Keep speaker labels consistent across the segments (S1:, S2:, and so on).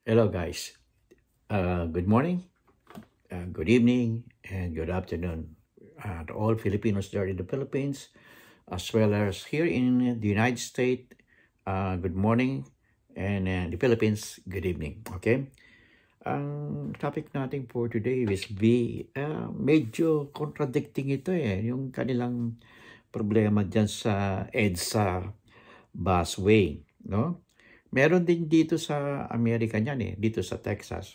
S1: Hello, guys. Good morning, good evening, and good afternoon to all Filipinos there in the Philippines, as well as here in the United States. Good morning, and the Philippines, good evening. Okay? Ang topic natin for today is medyo contradicting ito yung kanilang problema dyan sa EDSA busway, no? Meron din dito sa Amerika niyan dito sa Texas.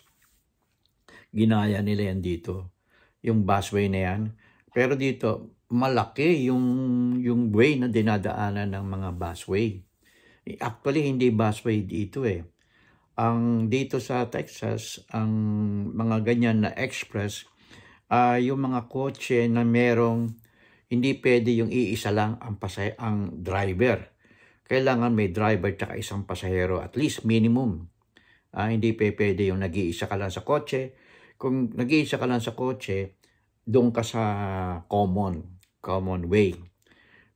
S1: Ginaya nila yan dito, yung busway na yan. Pero dito, malaki yung way na dinadaanan ng mga busway. Actually, hindi busway dito Ang dito sa Texas, ang mga ganyan na express, yung mga kotse na merong hindi pwede yung iisa lang ang driver. Kailangan may driver at isang pasahero, at least minimum. Hindi pwede yung nag-iisa ka lang sa kotse. Kung nag-iisa ka lang sa kotse, doon ka sa common way.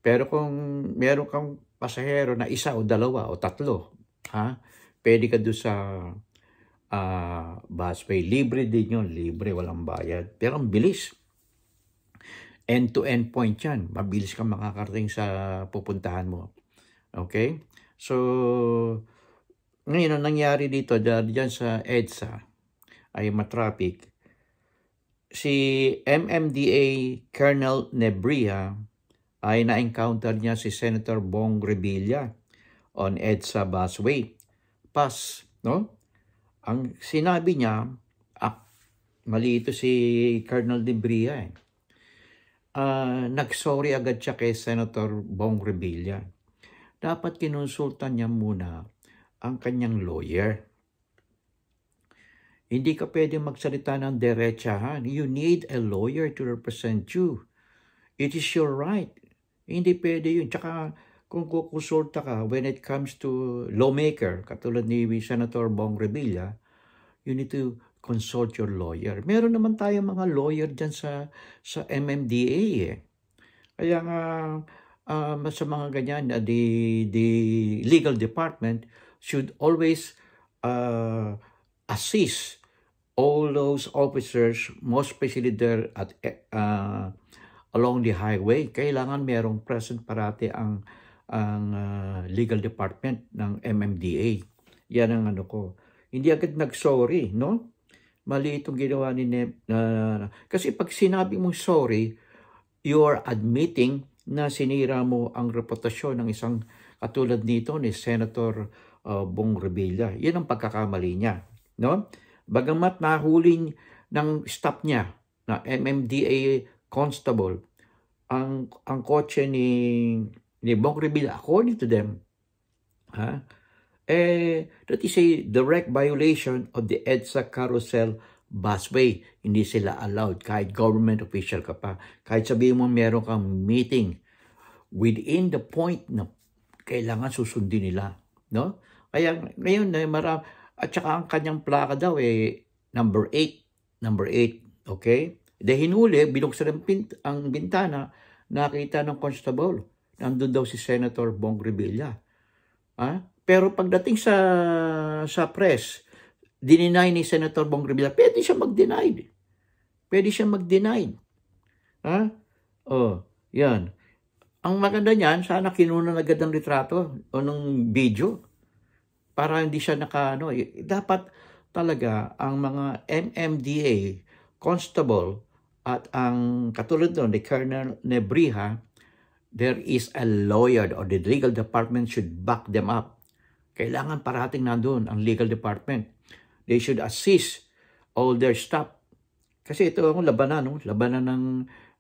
S1: Pero kung meron kang pasahero na isa o dalawa o tatlo, pwede ka doon sa busway. Libre din yun, libre, walang bayad. Pero ang bilis. End-to-end point yan. Mabilis kang makakarating sa pupuntahan mo. Okay? So, ngayon ang nangyari dito dyan sa EDSA ay matraffic. Si MMDA Colonel Nebria ay na-encounter niya si Senator Bong Revilla on EDSA busway. No? Ang sinabi niya, mali ito si Colonel Nebria nag-sorry agad siya kay Senator Bong Revilla. Dapat kinonsultan niya muna ang kanyang lawyer. Hindi ka pwede magsalita ng derechahan. You need a lawyer to represent you. It is your right. Hindi pwede yun. Tsaka kung kukonsulta ka when it comes to lawmaker, katulad ni Senator Bong Revilla, you need to consult your lawyer. Meron naman tayong mga lawyer dyan sa MMDA Kaya nga, sa mga ganyan, the legal department should always assist all those officers, most especially there at along the highway. Kailangan merong present parati ang legal department ng MMDA. Yan ang ano ko. Hindi agad nag-sorry, no? Mali itong ginawa ni kasi pag sinabi mong sorry, you are admitting na sinira mo ang reputasyon ng isang katulad nito ni Senator Bong Revilla. Yan ang pagkakamali niya, no? Bagamat nahuli ng staff niya na MMDA constable ang kotse ni Bong Revilla, according to them, that is a direct violation of the EDSA carousel busway. Hindi sila allowed kahit government official ka pa. Kahit sabihin mo meron kang meeting within the point na kailangan susundin nila, no? Kaya ngayon at saka ang kanyang plaka daw number 8, okay? Dahil hinuli, binuksan ang bintana, nakita ng constable, nandun daw si Senator Bong Revilla. Pero pagdating sa press, dininay ni Senator Bong Revilla, pwede siya mag-deny. Yan. Ang maganda niyan, sana kinunan agad ng litrato o ng video para hindi siya dapat talaga ang mga MMDA constable at ang katulad doon, the Colonel Nebria, there is a lawyer or the legal department should back them up. Kailangan parating nandun ang legal department. They should assist all their staff. Kasi ito ang labanan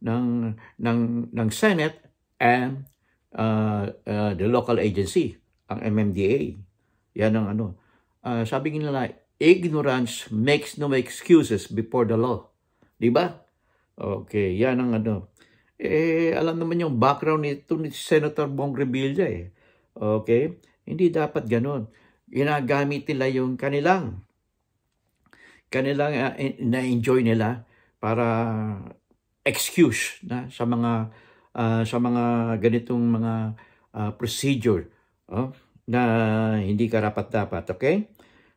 S1: ng Senate and the local agency, ang MMDA. Yan ang sabi nila, ignorance makes no excuses before the law. Diba? Okay, yan ang alam naman yung background nito ni Senator Bong Revilla Okay? Hindi dapat ganun. Ginagamit nila yung kanilang na-enjoy nila para excuse na sa mga ganitong mga procedure na hindi karapat-dapat, okay?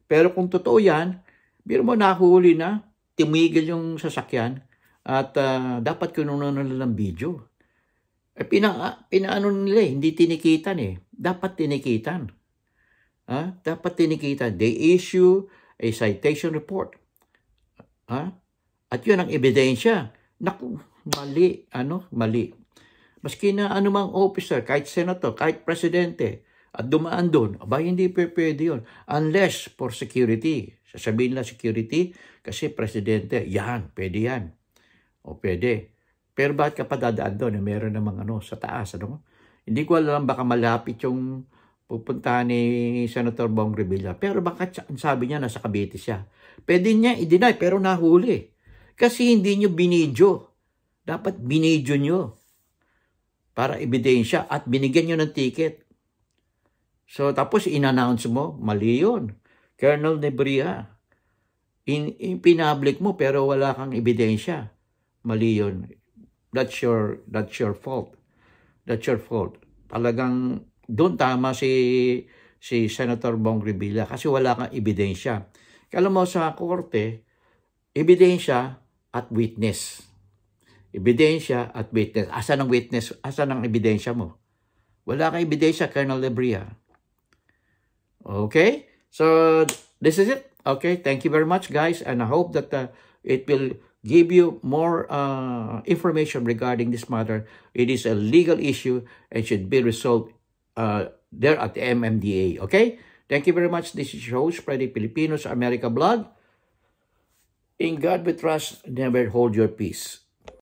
S1: Pero kung totoo yan, biro mo nahuli na, tumigil yung sasakyan at dapat kinuha na ng video. Pinaano nila hindi tinikitan eh. Dapat tinikitan. Dapat tinikitan. They issue a citation report. At yun ang ebidensya. Naku, mali. Mali. Maski na anumang officer, kahit senator, kahit presidente, at dumaan doon, hindi pwede yun. Unless for security. Sasabihin lang security, kasi presidente, yan, pwede yan. O pwede. Pero bakit ka pa dadaan doon? Meron namang sa taas. Hindi ko alam, baka malapit yung pupuntahan ni Senator Bong Revilla. Pero bakit sabi niya nasa Cavite siya? Pwede niya i-deny, pero nahuli. Kasi hindi nyo binidyo. Dapat binidyo nyo. Para ebidensya at binigyan nyo ng ticket. So, tapos in-announce mo, mali yun. Colonel Nebria, in-public mo pero wala kang ebidensya. Mali yun. That's your fault. That's your fault. Talagang doon tama si Senator Bong Revilla kasi wala kang ebidensya. Kala mo sa korte, ebidensya at witness. Ebidensya at witness. Asan ang witness? Asan ang ebidensya mo? Wala kang ebidensya, Colonel Nebria. Okay? So, this is it. Okay? Thank you very much, guys. And I hope that it will give you more information regarding this matter. It is a legal issue and should be resolved there at the MMDA. Okay? Thank you very much. This is your host, Freddy Filipinos, America Blog. In God we trust, never hold your peace.